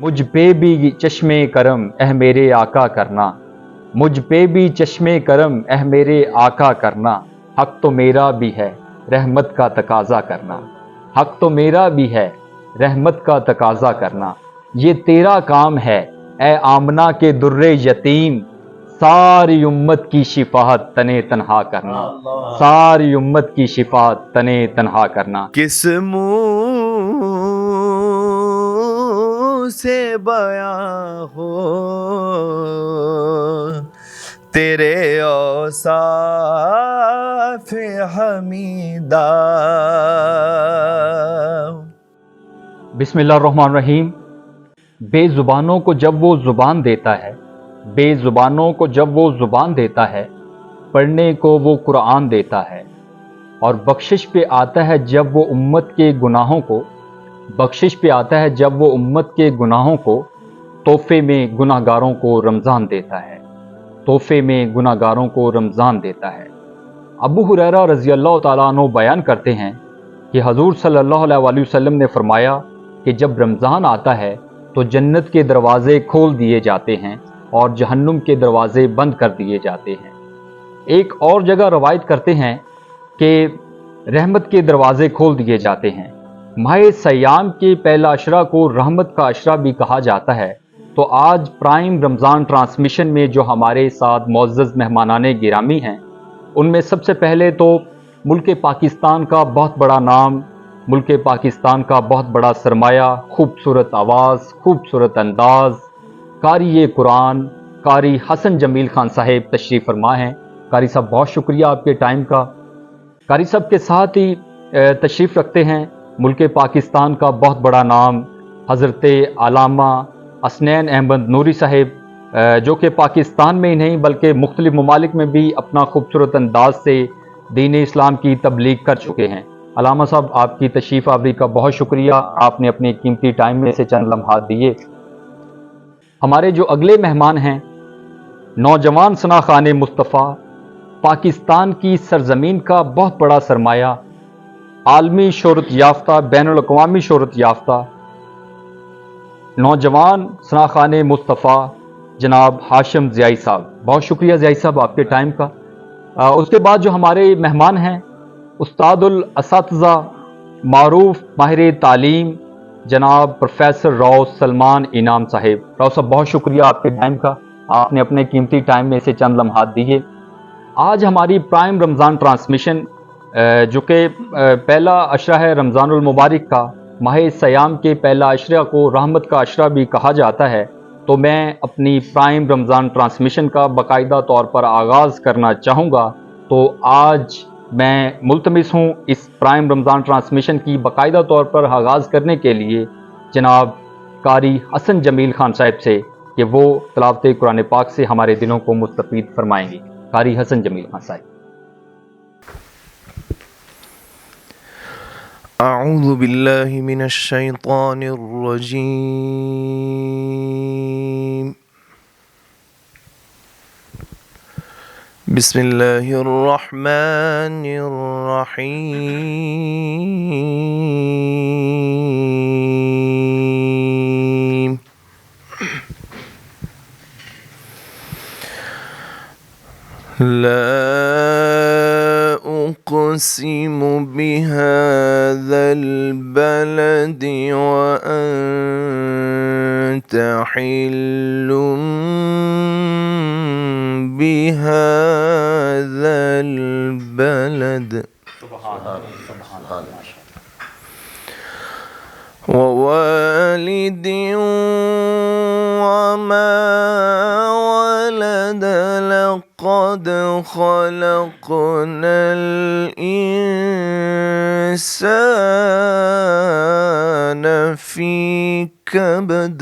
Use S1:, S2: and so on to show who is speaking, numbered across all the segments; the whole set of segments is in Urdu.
S1: مجھ پہ بھی چشمے کرم اہ میرے آقا کرنا، مجھ پہ بھی چشمے کرم اہ میرے آقا کرنا، حق تو میرا بھی ہے رحمت کا تقاضا کرنا، حق تو میرا بھی ہے رحمت کا تقاضا کرنا، یہ تیرا کام ہے اے آمنہ کے در یتیم، ساری امت کی شفاعت تنے تنہا کرنا، ساری امت کی شفاعت تنے تنہا کرنا۔
S2: کس منہ سے بیاں ہو تیرے اوصاف حمیدہ۔
S1: بسم اللہ الرحمن الرحیم۔ بے زبانوں کو جب وہ زبان دیتا ہے، بے زبانوں کو جب وہ زبان دیتا ہے، پڑھنے کو وہ قرآن دیتا ہے، اور بخشش پہ آتا ہے جب وہ امت کے گناہوں کو، بخشش پہ آتا ہے جب وہ امت کے گناہوں کو، تحفے میں گناہ گاروں کو رمضان دیتا ہے، تحفے میں گناہ گاروں کو رمضان دیتا ہے۔ ابو ہریرہ رضی اللہ تعالیٰ عنہ بیان کرتے ہیں کہ حضور صلی اللہ علیہ وآلہ وسلم نے فرمایا کہ جب رمضان آتا ہے تو جنت کے دروازے کھول دیے جاتے ہیں اور جہنم کے دروازے بند کر دیے جاتے ہیں۔ ایک اور جگہ روایت کرتے ہیں کہ رحمت کے دروازے کھول دیے جاتے ہیں۔ ماہ سیام کے پہلا عشرہ کو رحمت کا عشرہ بھی کہا جاتا ہے۔ تو آج پرائم رمضان ٹرانسمیشن میں جو ہمارے ساتھ معزز مہمانان گرامی ہیں، ان میں سب سے پہلے تو ملک پاکستان کا بہت بڑا نام، ملک پاکستان کا بہت بڑا سرمایہ، خوبصورت آواز، خوبصورت انداز، قاری قرآن قاری حسن جمیل خان صاحب تشریف فرما ہیں۔ قاری صاحب بہت شکریہ آپ کے ٹائم کا۔ قاری صاحب کے ساتھ ہی تشریف رکھتے ہیں ملک پاکستان کا بہت بڑا نام حضرت علامہ حسنین احمد نوری صاحب، جو کہ پاکستان میں ہی نہیں بلکہ مختلف ممالک میں بھی اپنا خوبصورت انداز سے دین اسلام کی تبلیغ کر چکے ہیں۔ علامہ صاحب آپ کی تشریف آوری کا بہت شکریہ، آپ نے اپنے قیمتی ٹائم میں سے چند لمحات دیے۔ ہمارے جو اگلے مہمان ہیں، نوجوان ثنا خان مصطفیٰ، پاکستان کی سرزمین کا بہت بڑا سرمایہ، عالمی شہرت یافتہ، بین الاقوامی شہرت یافتہ نوجوان ثنا خان مصطفیٰ جناب ہاشم ضیائی صاحب، بہت شکریہ ضیائی صاحب آپ کے ٹائم کا۔ اس کے بعد جو ہمارے مہمان ہیں، استاد الاساتذہ، معروف ماہر تعلیم جناب پروفیسر راؤ سلمان انعام صاحب۔ راؤ صاحب بہت شکریہ آپ کے ٹائم کا، آپ نے اپنے قیمتی ٹائم میں سے چند لمحات دیے۔ آج ہماری پرائم رمضان ٹرانسمیشن جو کہ پہلا عشرہ ہے رمضان المبارک کا، ماہ سیام کے پہلا عشرہ کو رحمت کا عشرہ بھی کہا جاتا ہے، تو میں اپنی پرائم رمضان ٹرانسمیشن کا باقاعدہ طور پر آغاز کرنا چاہوں گا۔ تو آج میں ملتمس ہوں اس پرائم رمضان ٹرانسمیشن کی باقاعدہ طور پر آغاز کرنے کے لیے جناب قاری حسن جمیل خان صاحب سے کہ وہ تلاوت قرآن پاک سے ہمارے دلوں کو مستفید فرمائیں گے۔ قاری حسن جمیل خان صاحب۔
S2: اعوذ باللہ من الشیطان الرجیم، بسم اللہ الرحمن الرحیم۔ لا أقسم بهذا البلد وأنت حل بهذا البلد ووالد وما ولد، لقد خلقنا الإنسان في كبد،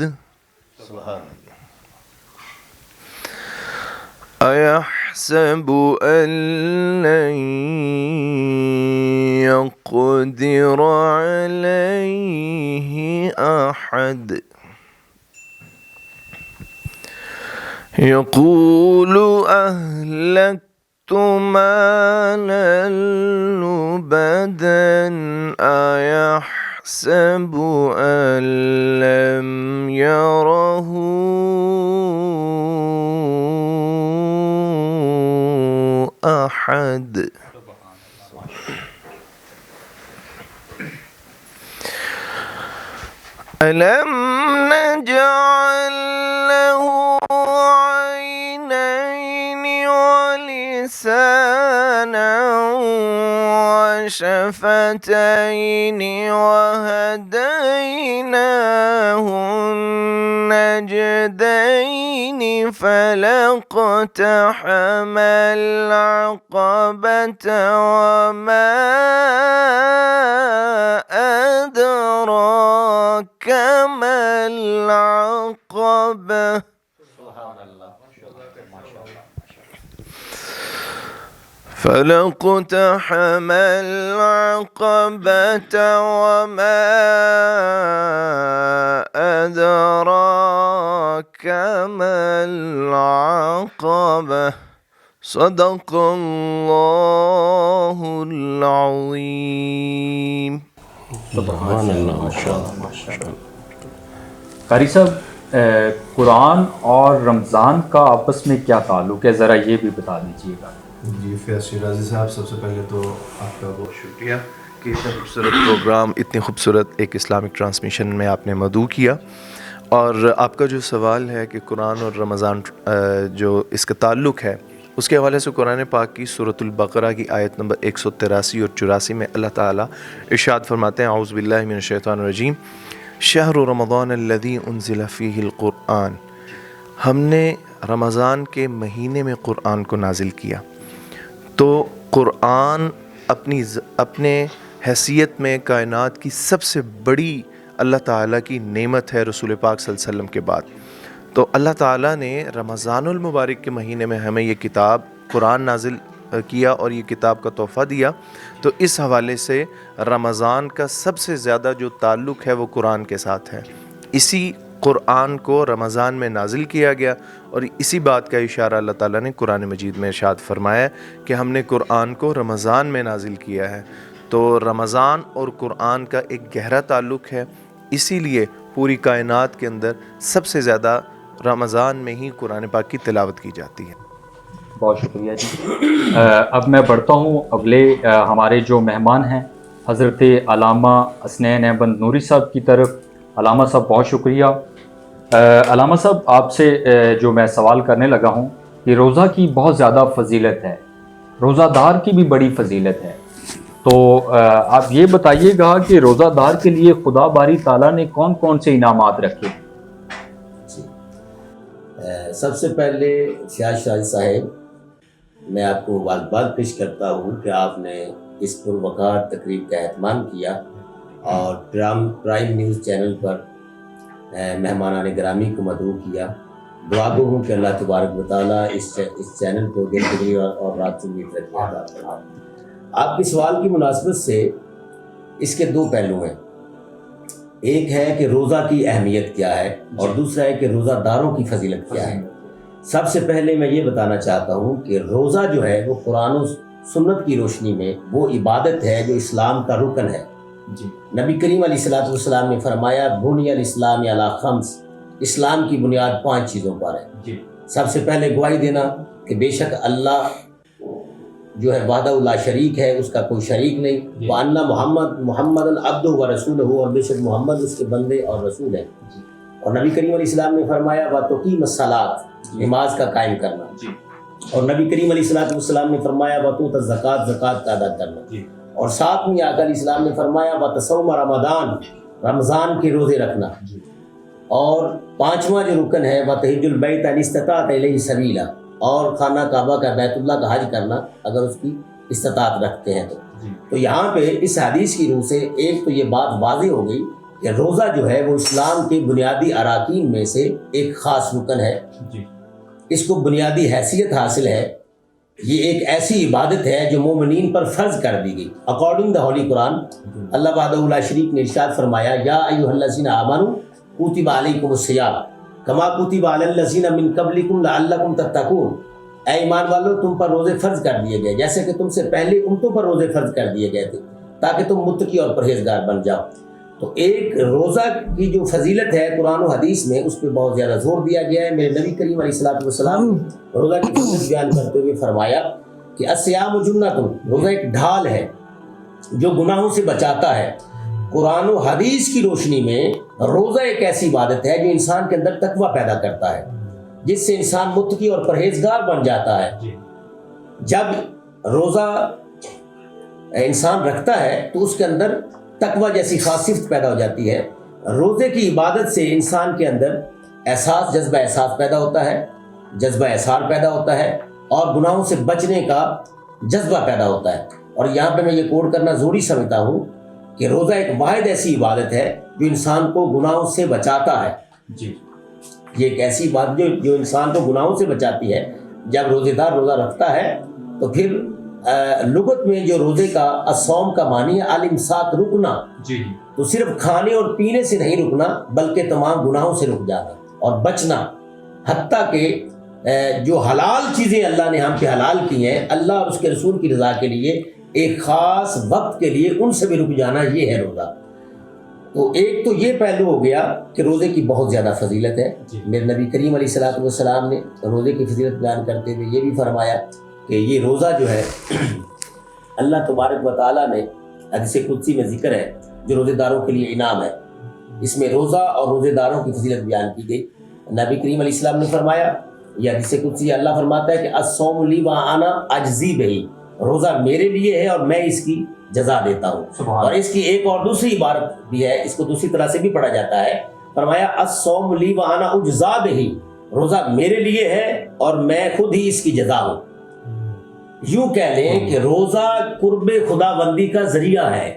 S2: أيحسب أن لن يقدر عليه أحد، يقول أهلكت مالا لبدا، أيحسب يحسب أن لم يره أحد ألم نجعل له عينين ولسانا وشفتين وهديناه النجدين فلاقتحم العقبة وما أدراك ما العقبة فلاقتحم العقبة وما أدراك ما العقبة صدق الله العظيم
S3: سبحان اللہ ماشاء اللہ.
S1: قاری صاحب قرآن اور رمضان کا آپس میں کیا تعلق ہے، ذرا یہ بھی بتا دیجیے گا.
S4: جی فیاض شیرازی صاحب، سب سے پہلے تو آپ کا بہت
S2: شکریہ کہ اتنا خوبصورت پروگرام، اتنی خوبصورت ایک اسلامک ٹرانسمیشن میں آپ نے مدعو کیا. اور آپ کا جو سوال ہے کہ قرآن اور رمضان جو اس کا تعلق ہے، اس کے حوالے سے قرآن پاک کی سورۃ البقرہ کی آیت نمبر 183 اور 84 میں اللہ تعالیٰ ارشاد فرماتے ہیں اعوذ باللہ من الشیطان الرجیم شہر رمضان الذی انزل فیہ القرآن، ہم نے رمضان کے مہینے میں قرآن کو نازل کیا. تو قرآن اپنے حیثیت میں کائنات کی سب سے بڑی اللہ تعالیٰ کی نعمت ہے رسول پاک صلی اللہ علیہ وسلم کے بعد. تو اللہ تعالیٰ نے رمضان المبارک کے مہینے میں ہمیں یہ کتاب قرآن نازل کیا اور یہ کتاب کا تحفہ دیا. تو اس حوالے سے رمضان کا سب سے زیادہ جو تعلق ہے وہ قرآن کے ساتھ ہے. اسی قرآن کو رمضان میں نازل کیا گیا اور اسی بات کا اشارہ اللہ تعالیٰ نے قرآن مجید میں ارشاد فرمایا کہ ہم نے قرآن کو رمضان میں نازل کیا ہے. تو رمضان اور قرآن کا ایک گہرا تعلق ہے، اسی لیے پوری کائنات کے اندر سب سے زیادہ رمضان میں ہی قرآن پاک کی تلاوت کی جاتی ہے.
S1: بہت شکریہ جی. اب میں بڑھتا ہوں اگلے ہمارے جو مہمان ہیں حضرت علامہ حسنین احمد نوری صاحب کی طرف. علامہ صاحب بہت شکریہ. علامہ صاحب آپ سے جو میں سوال کرنے لگا ہوں کہ روزہ کی بہت زیادہ فضیلت ہے، روزہ دار کی بھی بڑی فضیلت ہے، تو آپ یہ بتائیے گا کہ روزہ دار کے لیے خدا باری تعالیٰ نے کون کون سے انعامات رکھے ہیں؟
S3: سب سے پہلے فیاض شیرازی صاحب، میں آپ کو مبارکباد پیش کرتا ہوں کہ آپ نے اس پروقار تقریب کا اہتمام کیا اور پرائم نیوز چینل پر مہمانان گرامی کو مدعو کیا. دعا گو ہوں کہ اللہ تبارک و تعالیٰ اس چینل کو دل جگری اور رات سے امید رکھے. آپ کے سوال کی مناسبت سے اس کے دو پہلو ہیں. ایک ہے کہ روزہ کی اہمیت کیا ہے اور دوسرا ہے کہ روزہ داروں کی فضیلت کیا ہے. سب سے پہلے میں یہ بتانا چاہتا ہوں کہ روزہ جو ہے وہ قرآن و سنت کی روشنی میں وہ عبادت ہے جو اسلام کا رکن ہے. نبی کریم علیہ السلام نے فرمایا بنی الاسلام علی خمس، اسلام کی بنیاد 5 چیزوں پر ہے. سب سے پہلے گواہی دینا کہ بے شک اللہ جو ہے وحدہ لا شریک ہے، اس کا کوئی شریک نہیں. وَأَنَّ محمد عبدہ و رسولہ، اور بے شک محمد اس کے بندے اور رسول ہیں. اور نبی کریم علیہ السلام نے فرمایا وَتُقِيمَ الصَّلَاةَ، نماز کا قائم کرنا. اور نبی کریم علیہ السلام نے فرمایا وَتُؤْتَ الزَّكَاةَ، زکوٰۃ کا ادا کرنا. اور ساتھ میں آقا علیہ السلام نے فرمایا وَتَصَوْمَ رمضان، رمضان کے روزے رکھنا. اور 5واں جو رکن ہے وَتَحِجُّ الْبَيْتَ إِنِ اسْتَطَعْتَ إِلَيْهِ سَبِيلًا، اور خانہ کعبہ کا بیت اللہ کا حج کرنا اگر اس کی استطاعت رکھتے ہیں تو یہاں پہ اس حدیث کی روح سے ایک تو یہ بات واضح ہو گئی کہ روزہ جو ہے وہ اسلام کے بنیادی اراکین میں سے ایک خاص رکن ہے. اس کو بنیادی حیثیت حاصل ہے. یہ ایک ایسی عبادت ہے جو مومنین پر فرض کر دی گئی. اکارڈنگ دا ہولی قرآن اللہ وحدہ لا شریک نے ارشاد فرمایا یا ایھا الذین آمنوا کتب علیکم الصیام کما کتب علی الذین من قبلکم لعلکم تتقون، اے ایمان والو تم پر روزے فرض کر دیے گئے جیسے کہ تم سے پہلے امتوں پر روزے فرض کر دیے گئے تھے تاکہ تم متقی اور پرہیزگار بن جاؤ. تو ایک روزہ کی جو فضیلت ہے قرآن و حدیث میں اس پہ بہت زیادہ زور دیا گیا ہے. میرے نبی کریم علیہ الصلوۃ والسلام نے روزہ کی فضیلت بیان کرتے ہوئے فرمایا کہ الصیام جنۃ، روزہ ایک ڈھال ہے جو گناہوں سے بچاتا ہے. قرآن و حدیث کی روشنی میں روزہ ایک ایسی عبادت ہے جو انسان کے اندر تقویٰ پیدا کرتا ہے، جس سے انسان متقی اور پرہیزگار بن جاتا ہے. جب روزہ انسان رکھتا ہے تو اس کے اندر تقویٰ جیسی خاص صفت پیدا ہو جاتی ہے. روزے کی عبادت سے انسان کے اندر جذبہ احساس پیدا ہوتا ہے، جذبہ احسار پیدا ہوتا ہے اور گناہوں سے بچنے کا جذبہ پیدا ہوتا ہے. اور یہاں پہ میں یہ کوٹ کرنا ضروری سمجھتا ہوں کہ روزہ ایک واحد ایسی عبادت ہے جو انسان کو گناہوں سے بچاتا ہے.
S1: جی،
S3: یہ ایک ایسی بات جو انسان کو گناہوں سے بچاتی ہے. جب روزے دار روزہ رکھتا ہے تو پھر لغت میں جو روزے کا الصوم کا معنی ہے الامساک، رکنا.
S1: جی،
S3: تو صرف کھانے اور پینے سے نہیں رکنا بلکہ تمام گناہوں سے رک جانا اور بچنا، حتیٰ کہ جو حلال چیزیں اللہ نے ہم پہ حلال کی ہیں اللہ اور اس کے رسول کی رضا کے لیے ایک خاص وقت کے لیے ان سے بھی رک جانا، یہ ہے روزہ. تو ایک تو یہ پہلو ہو گیا کہ روزے کی بہت زیادہ فضیلت ہے. میرے نبی کریم علیہ الصلوۃ والسلام نے روزے کی فضیلت بیان کرتے ہوئے یہ بھی فرمایا کہ یہ روزہ جو ہے اللہ تبارک و تعالیٰ نے حدیث قدسی میں ذکر ہے جو روزے داروں کے لیے انعام ہے. اس میں روزہ اور روزے داروں کی فضیلت بیان کی گئی. نبی کریم علیہ السلام نے فرمایا، یہ حدیث قدسی اللہ فرماتا ہے کہ الصوم لی وانا اجزی بہی، روزہ میرے لیے ہے اور میں اس کی جزا دیتا ہوں. اور اس کی ایک اور دوسری عبارت بھی ہے، اس کو دوسری طرح سے بھی پڑھا جاتا ہے. فرمایا الصوم لی وانا اجزا بہی، روزہ میرے لیے ہے اور میں خود ہی اس کی جزا ہوں. یوں کہہ لیں کہ روزہ قرب خدا بندی کا ذریعہ ہے.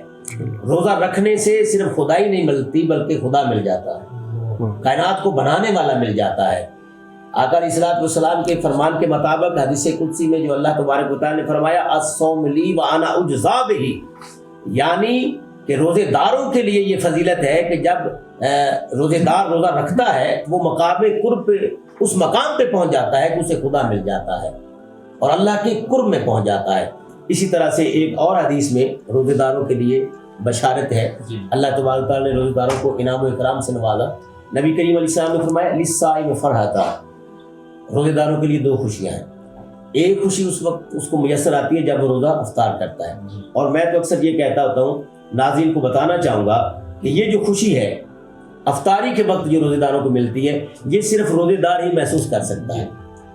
S3: روزہ رکھنے سے صرف خدائی نہیں ملتی بلکہ خدا مل جاتا ہے، کائنات کو بنانے والا مل جاتا ہے. آقا علیہ الصلوۃ والسلام کے فرمان کے مطابق حدیث قدسی میں جو اللہ تبارک و تعالیٰ نے فرمایا الصوم لی وانا اجزا بہی، یعنی کہ روزے داروں کے لیے یہ فضیلت ہے کہ جب روزے دار روزہ رکھتا ہے وہ مقام قرب پہ اس مقام پہ پہنچ جاتا ہے کہ اسے خدا مل جاتا ہے اور اللہ کے قرب میں پہنچ جاتا ہے. اسی طرح سے ایک اور حدیث میں روزے داروں کے لیے بشارت ہے. اللہ تبارک و تعالیٰ نے روزے داروں کو انعام و اکرام سے نوازا. نبی کریم علیہ السلام نے فرمایا للصائم فرحتان، روزے داروں کے لیے دو خوشیاں ہیں. ایک خوشی اس وقت اس کو میسر آتی ہے جب وہ روزہ افطار کرتا ہے. اور میں تو اکثر یہ کہتا ہوتا ہوں، ناظرین کو بتانا چاہوں گا کہ یہ جو خوشی ہے افطاری کے وقت جو روزے داروں کو ملتی ہے یہ صرف روزے دار ہی محسوس کر سکتا ہے.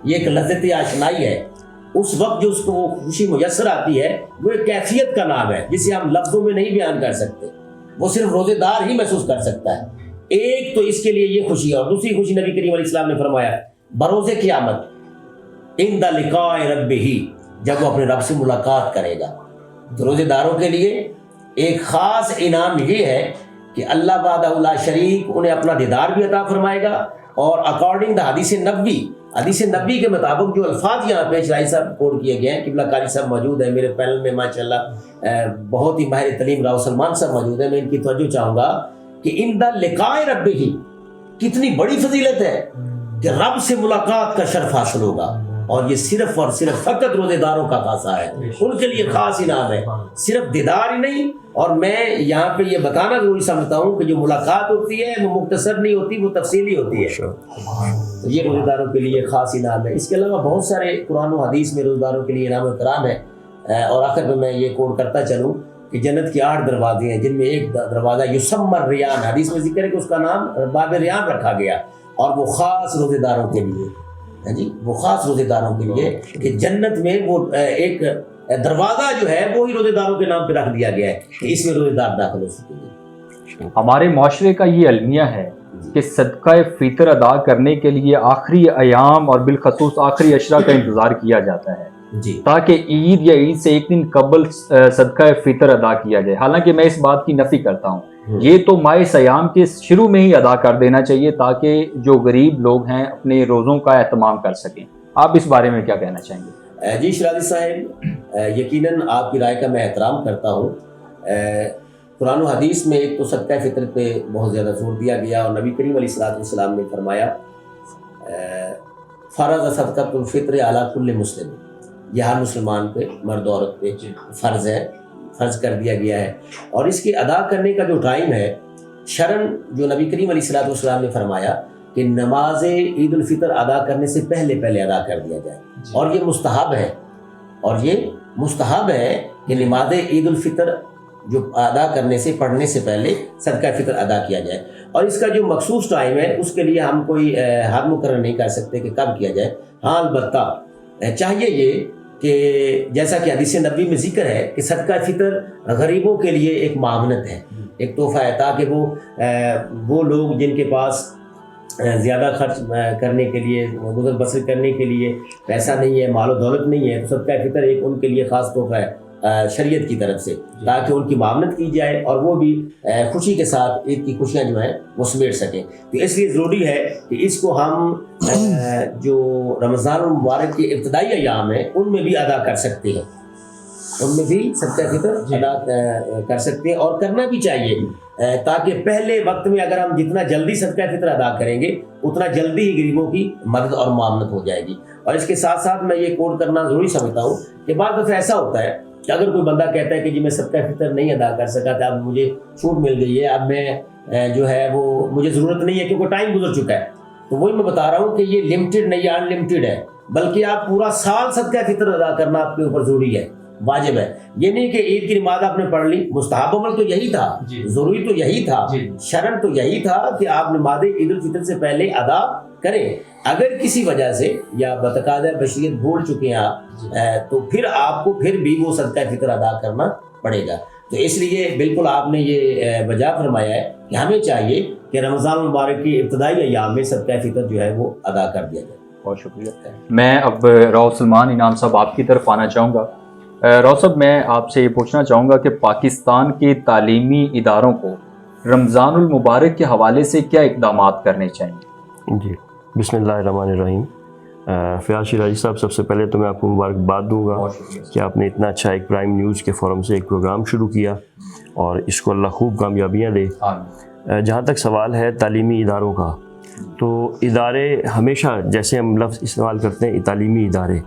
S3: یہ ایک لذت آشنائی ہے. اس وقت جو اس کو وہ خوشی میسر آتی ہے وہ ایک کیفیت کا نام ہے جسے ہم لفظوں میں نہیں بیان کر سکتے، وہ صرف روزے دار ہی محسوس کر سکتا ہے. ایک تو اس کے لیے یہ خوشی ہے، اور دوسری خوشی نبی کریم علیہ السلام نے فرمایا بروز قیامت عند لقاء ربہ، جب وہ اپنے رب سے ملاقات کرے گا. تو روزے داروں کے لیے ایک خاص انعام یہ ہے کہ اللہ وحدہ لا شریک انہیں اپنا دیدار بھی عطا فرمائے گا. اور اکارڈنگ دا حدیث نبی کے مطابق جو الفاظ یہاں پہ شرائی صاحب کوڈ کیے گئے ہیں، قبلہ قاری صاحب موجود ہیں میرے پینل میں ماشاءاللہ، بہت ہی ماہر تعلیم راؤ سلمان صاحب موجود ہیں. میں ان کی توجہ چاہوں گا کہ عند لقاء ربہ کتنی بڑی فضیلت ہے کہ رب سے ملاقات کا شرف حاصل ہوگا، اور یہ صرف اور صرف فقط روزے داروں کا خاصہ ہے، ان کے لیے خاص انعام ہے. صرف دیدار ہی نہیں، اور میں یہاں پہ یہ بتانا ضروری سمجھتا ہوں کہ جو ملاقات ہوتی ہے وہ مختصر نہیں ہوتی، وہ تفصیلی ہوتی ہے. تو یہ روزے داروں کے لیے خاص انعام ہے. اس کے علاوہ بہت سارے قرآن و حدیث میں روزے داروں کے لیے انعام و اکرام ہے. اور آخر میں یہ کوڈ کرتا چلوں کہ جنت کے 8 دروازے ہیں، جن میں ایک دروازہ یسمى الریان، حدیث میں ذکر ہے کہ اس کا نام باب ریان رکھا گیا، اور وہ خاص روزے داروں کے لیے، جی وہ خاص روزے داروں کے لیے کہ جنت میں وہ ایک دروازہ جو ہے وہی روزے داروں کے نام پہ رکھ دیا گیا ہے کہ اس میں روزے دار داخل ہو سکیں.
S1: ہمارے معاشرے کا یہ المیہ ہے کہ صدقہ فطر ادا کرنے کے لیے آخری ایام اور بالخصوص آخری عشرہ کا انتظار کیا جاتا ہے
S3: جی،
S1: تاکہ عید یا عید سے ایک دن قبل صدقہ فطر ادا کیا جائے. حالانکہ میں اس بات کی نفی کرتا ہوں، یہ تو ماہ سیام کے شروع میں ہی ادا کر دینا چاہیے تاکہ جو غریب لوگ ہیں اپنے روزوں کا اہتمام کر سکیں. آپ اس بارے میں کیا کہنا چاہیں گے؟
S3: جی شرازی صاحب، یقیناً آپ کی رائے کا میں احترام کرتا ہوں. قرآن و حدیث میں ایک تو صدقہ فطر پہ بہت زیادہ زور دیا گیا، اور نبی کریم علیہ الصلوۃ والسلام نے فرمایا فرض صدقۃ الفطر علی کل مسلم، یہ ہر مسلمان پہ، مرد و عورت پہ فرض ہے، فرض کر دیا گیا ہے. اور اس کے ادا کرنے کا جو ٹائم ہے شرن جو نبی کریم علیہ الصلوۃ والسلام نے فرمایا کہ نماز عید الفطر ادا کرنے سے پہلے ادا کر دیا جائے، اور یہ مستحب ہے کہ نماز عید الفطر جو ادا کرنے سے پڑھنے سے پہلے صدقہ فطر ادا کیا جائے، اور اس کا جو مخصوص ٹائم ہے اس کے لیے ہم کوئی حد مقرر نہیں کر سکتے کہ کب کیا جائے۔ ہاں البتہ چاہیے یہ کہ جیسا کہ حدیث نبوی میں ذکر ہے کہ صدقہ فطر غریبوں کے لیے ایک معاونت ہے، ایک تحفہ ہے، تاکہ وہ لوگ جن کے پاس زیادہ خرچ کرنے کے لیے، گزر بسر کرنے کے لیے پیسہ نہیں ہے، مال و دولت نہیں ہے، تو صدقہ فطر ایک ان کے لیے خاص تحفہ ہے شریعت کی طرف سے، تاکہ ان کی معاونت کی جائے اور وہ بھی خوشی کے ساتھ عید کی خوشیاں جو ہیں وہ سمیٹ سکیں۔ تو اس لیے ضروری ہے کہ اس کو ہم جو رمضان المبارک کے ابتدائی ایام ہیں ان میں بھی ادا کر سکتے ہیں، ان میں بھی صدقہ فطر ادا کر سکتے ہیں، اور کرنا بھی چاہیے، تاکہ پہلے وقت میں اگر ہم جتنا جلدی صدقہ فطر ادا کریں گے اتنا جلدی ہی غریبوں کی مدد اور معاونت ہو جائے گی۔ اور اس کے ساتھ ساتھ میں یہ کوٹ کرنا ضروری سمجھتا ہوں کہ بعض دفعہ ایسا ہوتا ہے کہ اگر کوئی بندہ کہتا ہے کہ جی میں صدقہ فطر نہیں ادا کر سکا تھا، اب مجھے چھوٹ مل گئی ہے، اب میں جو ہے وہ مجھے ضرورت نہیں ہے کیونکہ ٹائم گزر چکا ہے، تو وہی میں بتا رہا ہوں کہ یہ لمیٹڈ نہیں، ان لمیٹڈ ہے، بلکہ آپ پورا سال صدقہ فطر ادا کرنا آپ کے اوپر ضروری ہے، واجب ہے۔ یہ نہیں کہ عید کی نماز آپ نے پڑھ لی، مستحب عمل تو یہی تھا، ضروری تو یہی تھا، شرن تو یہی تھا کہ آپ نماز عید الفطر سے پہلے ادا کریں۔ اگر کسی وجہ سے یا بتقاضۂ بشریت بھول چکے ہیں آپ، تو پھر آپ کو پھر بھی وہ صدقہ فطر ادا کرنا پڑے گا۔ تو اس لیے بالکل آپ نے یہ وجہ فرمایا ہے کہ ہمیں چاہیے کہ رمضان المبارک کی ابتدائی ایام میں صدقہ فطر جو ہے وہ ادا کر دیا جائے۔
S1: بہت شکریہ۔ میں اب راؤ سلمان انعام صاحب آپ کی طرف آنا چاہوں گا۔ راؤ صاحب، میں آپ سے یہ پوچھنا چاہوں گا کہ پاکستان کے تعلیمی اداروں کو رمضان المبارک کے حوالے سے کیا اقدامات کرنے چاہیے؟
S5: جی، بسم اللہ الرحمن الرحیم۔ فیاض شیرازی صاحب، سب سے پہلے تو میں آپ کو مبارکباد دوں گا کہ آپ نے اتنا اچھا ایک پرائم نیوز کے فورم سے ایک پروگرام شروع کیا، اور اس کو اللہ خوب کامیابیاں دے۔ جہاں تک سوال ہے تعلیمی اداروں کا، تو ادارے ہمیشہ جیسے ہم لفظ استعمال کرتے ہیں تعلیمی ادارے،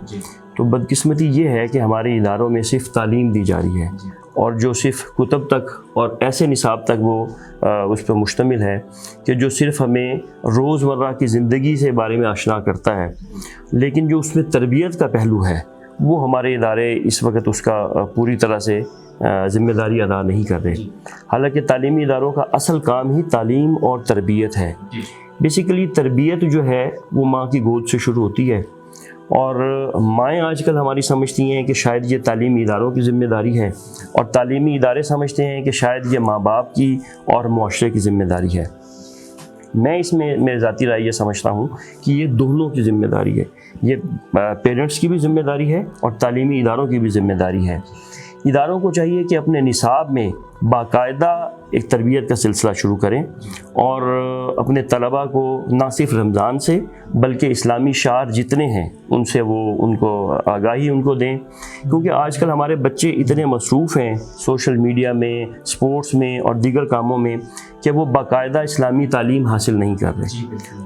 S5: تو بدقسمتی یہ ہے کہ ہمارے اداروں میں صرف تعلیم دی جا رہی ہے، اور جو صرف کتب تک اور ایسے نصاب تک وہ اس پہ مشتمل ہے کہ جو صرف ہمیں روزمرہ کی زندگی سے بارے میں آشنا کرتا ہے، لیکن جو اس میں تربیت کا پہلو ہے وہ ہمارے ادارے اس وقت اس کا پوری طرح سے ذمہ داری ادا نہیں کر رہے۔ حالانکہ تعلیمی اداروں کا اصل کام ہی تعلیم اور تربیت ہے۔ بیسیکلی تربیت جو ہے وہ ماں کی گود سے شروع ہوتی ہے، اور مائیں آج کل ہماری سمجھتی ہیں کہ شاید یہ تعلیمی اداروں کی ذمہ داری ہے، اور تعلیمی ادارے سمجھتے ہیں کہ شاید یہ ماں باپ کی اور معاشرے کی ذمہ داری ہے۔ میں اس میں میرے ذاتی رائے یہ سمجھتا ہوں کہ یہ دونوں کی ذمہ داری ہے، یہ پیرنٹس کی بھی ذمہ داری ہے اور تعلیمی اداروں کی بھی ذمہ داری ہے۔ اداروں کو چاہیے کہ اپنے نصاب میں باقاعدہ ایک تربیت کا سلسلہ شروع کریں، اور اپنے طلباء کو نہ صرف رمضان سے بلکہ اسلامی شعائر جتنے ہیں ان سے وہ ان کو آگاہی ان کو دیں، کیونکہ آج کل ہمارے بچے اتنے مصروف ہیں سوشل میڈیا میں، سپورٹس میں اور دیگر کاموں میں کہ وہ باقاعدہ اسلامی تعلیم حاصل نہیں کر رہے،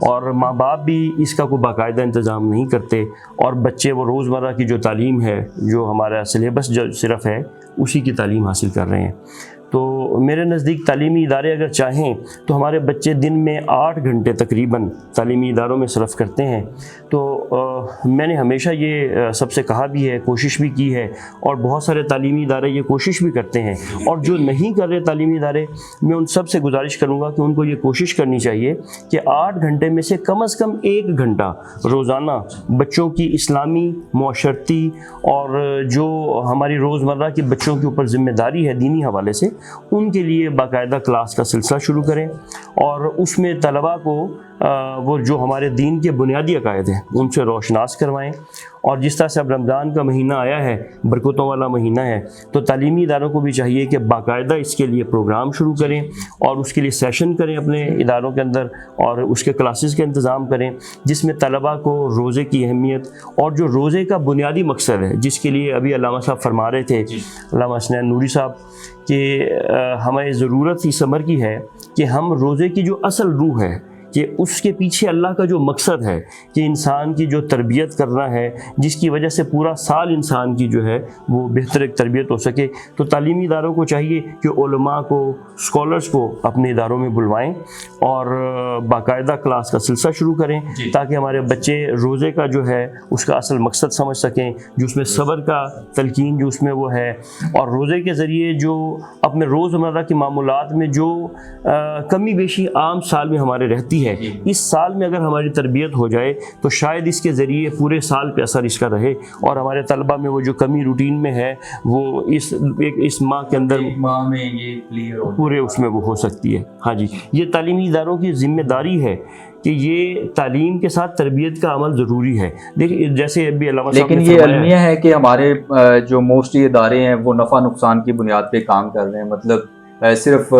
S5: اور ماں باپ بھی اس کا کوئی باقاعدہ انتظام نہیں کرتے، اور بچے وہ روزمرہ کی جو تعلیم ہے، جو ہمارا سلیبس جو صرف ہے، اسی کی تعلیم حاصل کر رہے ہیں۔ تو میرے نزدیک تعلیمی ادارے اگر چاہیں تو ہمارے بچے دن میں 8 گھنٹے تقریباً تعلیمی اداروں میں صرف کرتے ہیں۔ تو میں نے ہمیشہ یہ سب سے کہا بھی ہے، کوشش بھی کی ہے، اور بہت سارے تعلیمی ادارے یہ کوشش بھی کرتے ہیں، اور جو نہیں کر رہے تعلیمی ادارے، میں ان سب سے گزارش کروں گا کہ ان کو یہ کوشش کرنی چاہیے کہ 8 گھنٹے میں سے کم از کم 1 گھنٹہ روزانہ بچوں کی اسلامی، معاشرتی اور جو ہماری روزمرہ کی بچوں کے اوپر ذمہ داری ہے دینی حوالے سے، ان کے لیے باقاعدہ کلاس کا سلسلہ شروع کریں، اور اس میں طلباء کو وہ جو ہمارے دین کے بنیادی عقائد ہیں ان سے روشناس کروائیں۔ اور جس طرح سے اب رمضان کا مہینہ آیا ہے، برکتوں والا مہینہ ہے، تو تعلیمی اداروں کو بھی چاہیے کہ باقاعدہ اس کے لیے پروگرام شروع کریں، اور اس کے لیے سیشن کریں اپنے اداروں کے اندر، اور اس کے کلاسز کا انتظام کریں جس میں طلباء کو روزے کی اہمیت اور جو روزے کا بنیادی مقصد ہے، جس کے لیے ابھی علامہ صاحب فرما رہے تھے، علامہ حسنین نوری صاحب، کہ ہمیں ضرورت اس امر کی ہے کہ ہم روزے کی جو اصل روح ہے کہ اس کے پیچھے اللہ کا جو مقصد ہے کہ انسان کی جو تربیت کرنا ہے، جس کی وجہ سے پورا سال انسان کی جو ہے وہ بہتر ایک تربیت ہو سکے، تو تعلیمی اداروں کو چاہیے کہ علماء کو، اسکالرس کو اپنے اداروں میں بلوائیں اور باقاعدہ کلاس کا سلسلہ شروع کریں تاکہ ہمارے بچے روزے کا جو ہے اس کا اصل مقصد سمجھ سکیں، جو اس میں صبر کا تلقین جو اس میں وہ ہے، اور روزے کے ذریعے جو اپنے روزمرہ کے معمولات میں جو کمی بیشی عام سال میں ہمارے رہتی ہے، اس سال میں اگر ہماری تربیت ہو جائے تو شاید اس کے ذریعے پورے سال پہ اثر اس کا رہے، اور ہمارے طلبہ میں وہ جو کمی روٹین میں ہے وہ اس ماہ کے اندر
S1: ماہ میں یہ کلیئر ہو
S5: پورے اس میں وہ ہو سکتی ہے۔ ہاں جی، یہ تعلیمی اداروں کی ذمہ داری ہے کہ یہ تعلیم کے ساتھ تربیت کا عمل ضروری ہے۔ دیکھیں جیسے ابھی علامہ صاحب
S1: لیکن
S5: نے
S1: یہ
S5: فرمایا،
S1: المیہ ہے کہ ہمارے جو موسٹلی ادارے ہیں وہ نفع نقصان کی بنیاد پہ کام کر رہے ہیں، مطلب صرف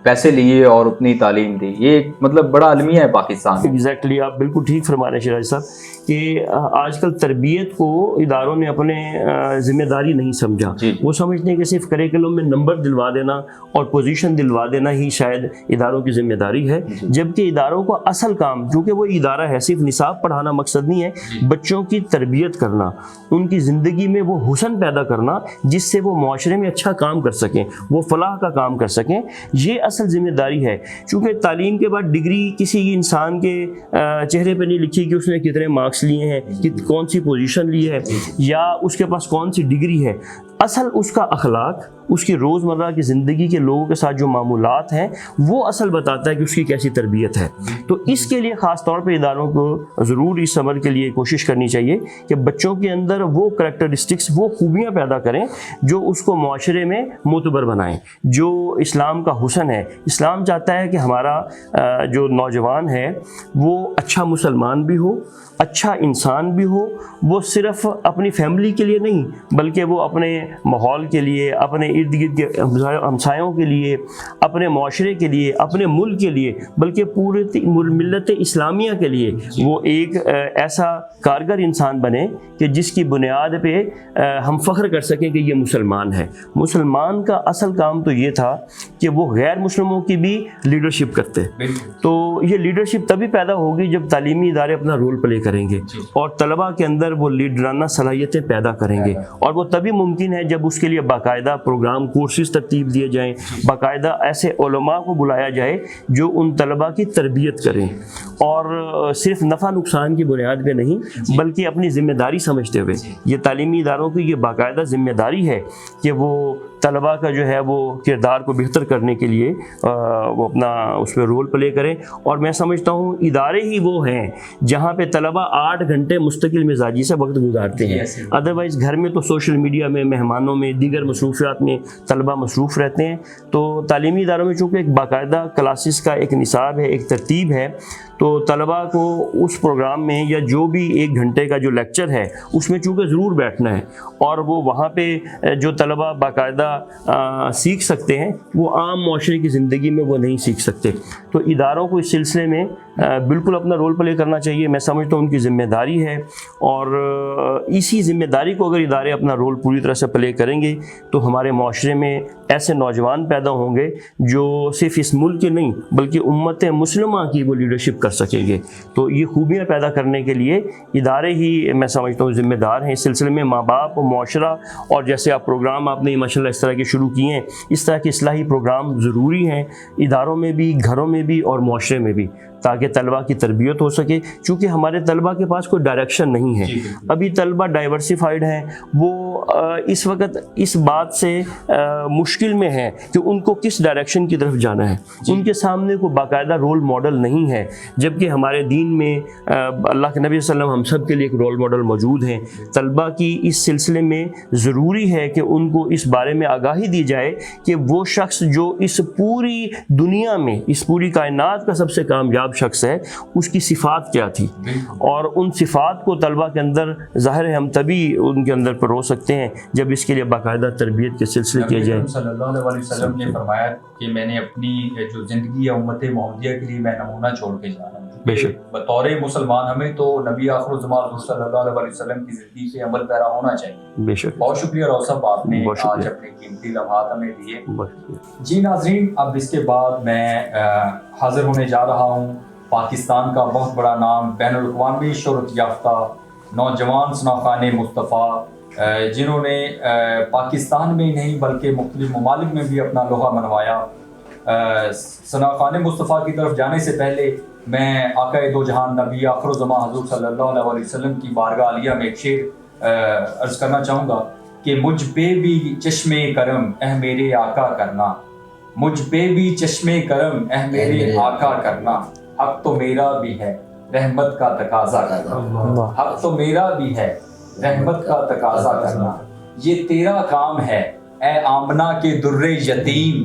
S1: پیسے لیے اور اتنی تعلیم دی، یہ مطلب بڑا المیہ ہے پاکستان میں۔
S5: ایگزیکٹلی آپ بالکل ٹھیک فرما رہے ہیں شیراز صاحب کہ آج کل تربیت کو اداروں نے اپنے ذمہ داری نہیں سمجھا، وہ سمجھتے ہیں کہ صرف کریکولم میں نمبر دلوا دینا اور پوزیشن دلوا دینا ہی شاید اداروں کی ذمہ داری ہے، جبکہ اداروں کو اصل کام، کیونکہ وہ ادارہ ہے، صرف نصاب پڑھانا مقصد نہیں ہے، بچوں کی تربیت کرنا، ان کی زندگی میں وہ حسن پیدا کرنا جس سے وہ معاشرے میں اچھا کام کر سکیں، وہ فلاح کا کام کر سکیں، یہ اصل ذمہ داری ہے۔ چونکہ تعلیم کے بعد ڈگری کسی انسان کے چہرے پہ نہیں لکھی کہ اس نے کتنے مارکس لیے ہیں، کون سی پوزیشن لی ہے، یا اس کے پاس کون سی ڈگری ہے، اصل اس کا اخلاق، اس کی روزمرہ کی زندگی کے لوگوں کے ساتھ جو معمولات ہیں وہ اصل بتاتا ہے کہ اس کی کیسی تربیت ہے۔ تو اس کے لیے خاص طور پہ اداروں کو ضرور اس عمل کے لیے کوشش کرنی چاہیے کہ بچوں کے اندر وہ کریکٹرسٹکس، وہ خوبیاں پیدا کریں جو اس کو معاشرے میں معتبر بنائیں، جو اسلام کا حسن ہے۔ اسلام چاہتا ہے کہ ہمارا جو نوجوان ہے وہ اچھا مسلمان بھی ہو، اچھا انسان بھی ہو، وہ صرف اپنی فیملی کے لیے نہیں بلکہ وہ اپنے ماحول کے لیے، اپنے ارد گرد کے ہمسایوں کے لیے، اپنے معاشرے کے لیے، اپنے ملک کے لیے، بلکہ پورے ملت اسلامیہ کے لیے وہ ایک ایسا کارگر انسان بنے کہ جس کی بنیاد پہ ہم فخر کر سکیں کہ یہ مسلمان ہے۔ مسلمان کا اصل کام تو یہ تھا کہ وہ غیر مسلموں کی بھی لیڈرشپ کرتے، تو یہ لیڈرشپ تبھی پیدا ہوگی جب تعلیمی ادارے اپنا رول پلے کریں گے اور طلباء کے اندر وہ لیڈرانہ صلاحیتیں پیدا کریں گے، اور وہ تبھی ممکن ہے جب اس کے لیے باقاعدہ پروگرام، کورسز ترتیب دیے جائیں، باقاعدہ ایسے علماء کو بلایا جائے جو ان طلباء کی تربیت کریں، اور صرف نفع نقصان کی بنیاد پہ نہیں بلکہ اپنی ذمہ داری سمجھتے ہوئے۔ یہ تعلیمی اداروں کی یہ باقاعدہ ذمہ داری ہے کہ وہ طلباء کا جو ہے وہ کردار کو بہتر کرنے کے لیے وہ اپنا اس میں رول پلے کریں، اور میں سمجھتا ہوں ادارے ہی وہ ہیں جہاں پہ طلباء 8 گھنٹے مستقل مزاجی سے وقت گزارتے ہیں۔ ادروائز گھر میں تو سوشل میڈیا میں، مہمانوں میں، دیگر مصروفیات میں طلباء مصروف رہتے ہیں، تو تعلیمی اداروں میں چونکہ ایک باقاعدہ کلاسز کا ایک نصاب ہے، ایک ترتیب ہے، تو طلباء کو اس پروگرام میں یا جو بھی 1 گھنٹے کا جو لیکچر ہے اس میں چونکہ ضرور بیٹھنا ہے، اور وہ وہاں پہ جو طلباء باقاعدہ سیکھ سکتے ہیں وہ عام معاشرے کی زندگی میں وہ نہیں سیکھ سکتے۔ تو اداروں کو اس سلسلے میں بالکل اپنا رول پلے کرنا چاہیے، میں سمجھتا ہوں ان کی ذمہ داری ہے، اور اسی ذمہ داری کو اگر ادارے اپنا رول پوری طرح سے پلے کریں گے تو ہمارے معاشرے میں ایسے نوجوان پیدا ہوں گے جو صرف اس ملک کے نہیں بلکہ امت مسلمہ کی وہ لیڈرشپ کر سکیں گے۔ تو یہ خوبیاں پیدا کرنے کے لیے ادارے ہی میں سمجھتا ہوں ذمہ دار ہیں۔ اس سلسلے میں ماں باپ، معاشرہ، اور جیسے آپ پروگرام آپ نے ماشاء اللہ اس طرح کے شروع کیے ہیں، اس طرح کے اصلاحی پروگرام ضروری ہیں اداروں میں بھی، گھروں میں بھی اور معاشرے میں بھی، تاکہ طلباء کی تربیت ہو سکے، چونکہ ہمارے طلباء کے پاس کوئی ڈائریکشن نہیں ہے۔ ابھی طلباء ڈائیورسیفائڈ ہیں، وہ اس وقت اس بات سے مشکل میں ہیں کہ ان کو کس ڈائریکشن کی طرف جانا ہے، ان کے سامنے کوئی باقاعدہ رول ماڈل نہیں ہے، جبکہ ہمارے دین میں اللہ کے نبی صلی اللہ علیہ وسلم ہم سب کے لیے ایک رول ماڈل موجود ہیں۔ طلباء کی اس سلسلے میں ضروری ہے کہ ان کو اس بارے میں آگاہی دی جائے کہ وہ شخص جو اس پوری دنیا میں، اس پوری کائنات کا سب سے کامیاب شخص ہے، اس کی صفات کیا تھی، اور ان صفات کو طلباء کے اندر ظاہر ہے ہم تبھی ان کے اندر پرو سکتے ہیں جب اس کے لیے باقاعدہ تربیت کے سلسلے کیے جائیں۔
S1: صلی اللہ علیہ وسلم نے فرمایا کہ میں نے اپنی جو زندگی ہے امت محمدیہ کے لیے میں نمونہ چھوڑ کے جا رہا ہوں۔
S5: بے شک
S1: بطور مسلمان ہمیں تو نبی آخر الزمان صلی اللہ علیہ وسلم کی زندگی سے عمل پیرا ہونا چاہیے۔
S5: بے شک،
S1: بہت شکریہ راؤ صاحب، آپ نے آج اپنے قیمتی لمحات ہمیں دیے۔ جی ناظرین، اب اس کے بعد میں حاضر ہونے جا رہا ہوں پاکستان کا بہت بڑا نام، بین الاقوامی شہرت یافتہ نوجوان شناخوان مصطفیٰ جنہوں نے پاکستان میں نہیں بلکہ مختلف ممالک میں بھی اپنا لوہا منوایا. شناخوان مصطفیٰ کی طرف جانے سے پہلے میں آقا دو جہان نبی آخر الزمان حضور صلی اللہ علیہ وسلم کی بارگاہ عالیہ میں ایک شعر عرض کرنا چاہوں گا کہ مجھ پہ بھی چشم کرم اے میرے آقا کرنا، مجھ پہ بھی چشم کرم اے میرے آقا کرنا، حق تو میرا بھی ہے رحمت کا تقاضا کرنا، حق تو میرا بھی ہے رحمت کا تقاضا کرنا، یہ تیرا کام ہے اے آمنہ کے در یتیم،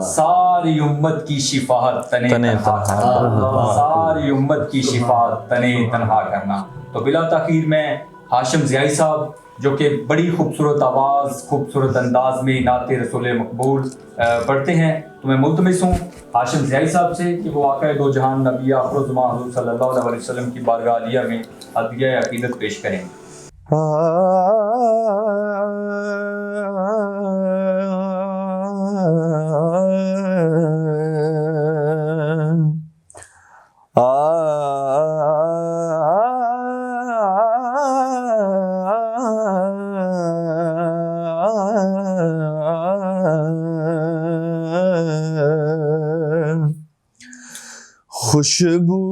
S1: ساری امت کی شفاعت تنے تنہا کرنا، ساری امت کی شفاعت تنے تنہا کرنا. تو بلا تاخیر میں ہاشم ضیائی صاحب جو کہ بڑی خوبصورت آواز، خوبصورت انداز میں نعت رسول مقبول پڑھتے ہیں، تو میں ملتمس ہوں ہاشم ضیائی صاحب سے کہ وہ آقا دو جہان نبی آخر الزمان حضور صلی اللہ علیہ وسلم کی بارگاہ عالیہ میں ہدیہ عقیدت پیش کریں.
S6: خوشبو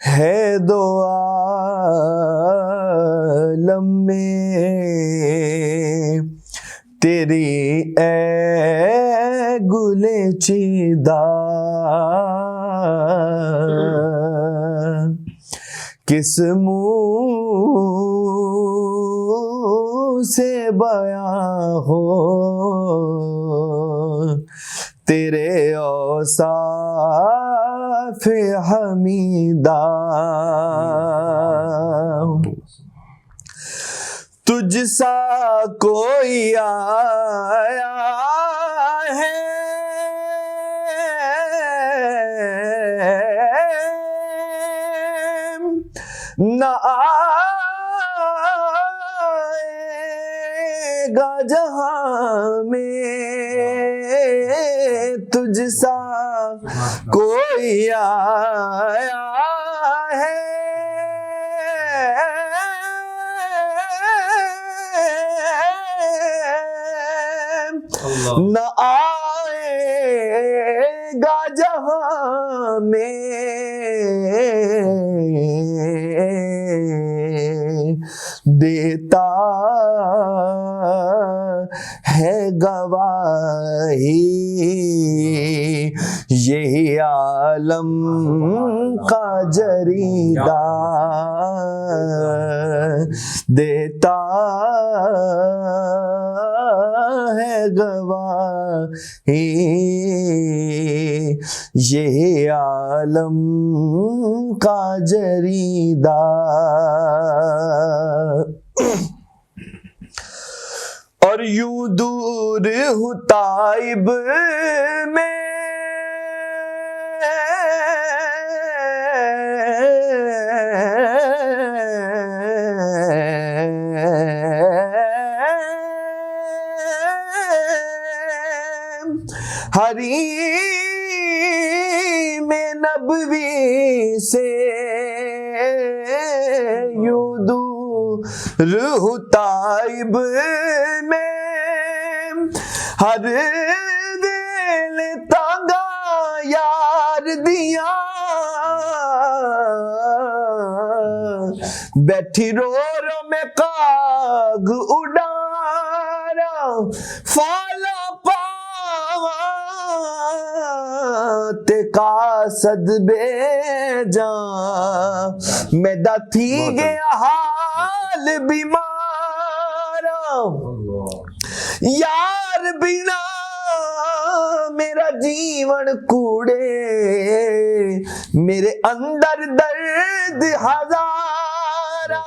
S6: ہے دو عالم میں تیری اے گل چیدہ، کس منہ سے بیاں ہو تیرے اوصاف حمیدہ. تجھ سا کوئی آیا ہے نہ آئے گا جہاں میں، تجھ سا کوئی آیا ہے نہ آئے گا جہاں میں، دیتا ہے گواہی یہی عالم کا جریدہ، دیتا ہے گواہی یہی عالم کا جریدہ. اور یوں دور ہوں طائب میں حریم نبوی سے، یوں دور ہوں طائب میں ہر دل تانگا یار دیا، بیٹھی رو رو میں کاغ اڈارا فالا تے قاصد بے جان میدا تھی گیا حال بیمارا، یار بنا میرا جیون کوڑے میرے اندر درد ہزارا،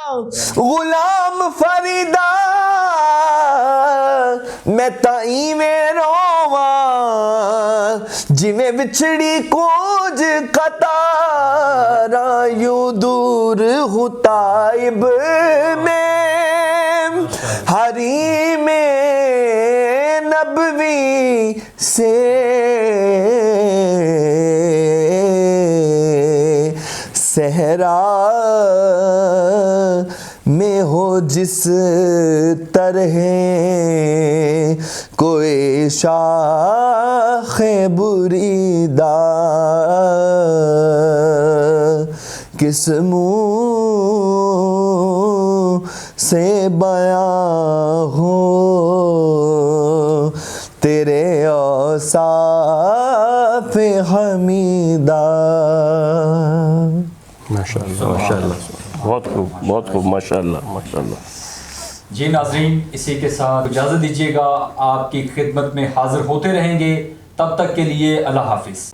S6: غلام فریدہ میں تائیں میں روواں جویں بچھڑی کونج قطارا، یوں دور ہوں طائب میں حریم نبوی سے صحرا میں ہو جس طرح کوئی شاخ بریدہ، کس منہ سے بیاں ہو تیرے اوصاف حمیدہ۔
S5: ماشاءاللہ ماشاءاللہ، بہت خوب بہت خوب، ماشاءاللہ ماشاءاللہ۔
S1: جی ناظرین، اسی کے ساتھ اجازت دیجیے گا، آپ کی خدمت میں حاضر ہوتے رہیں گے، تب تک کے لیے اللہ حافظ۔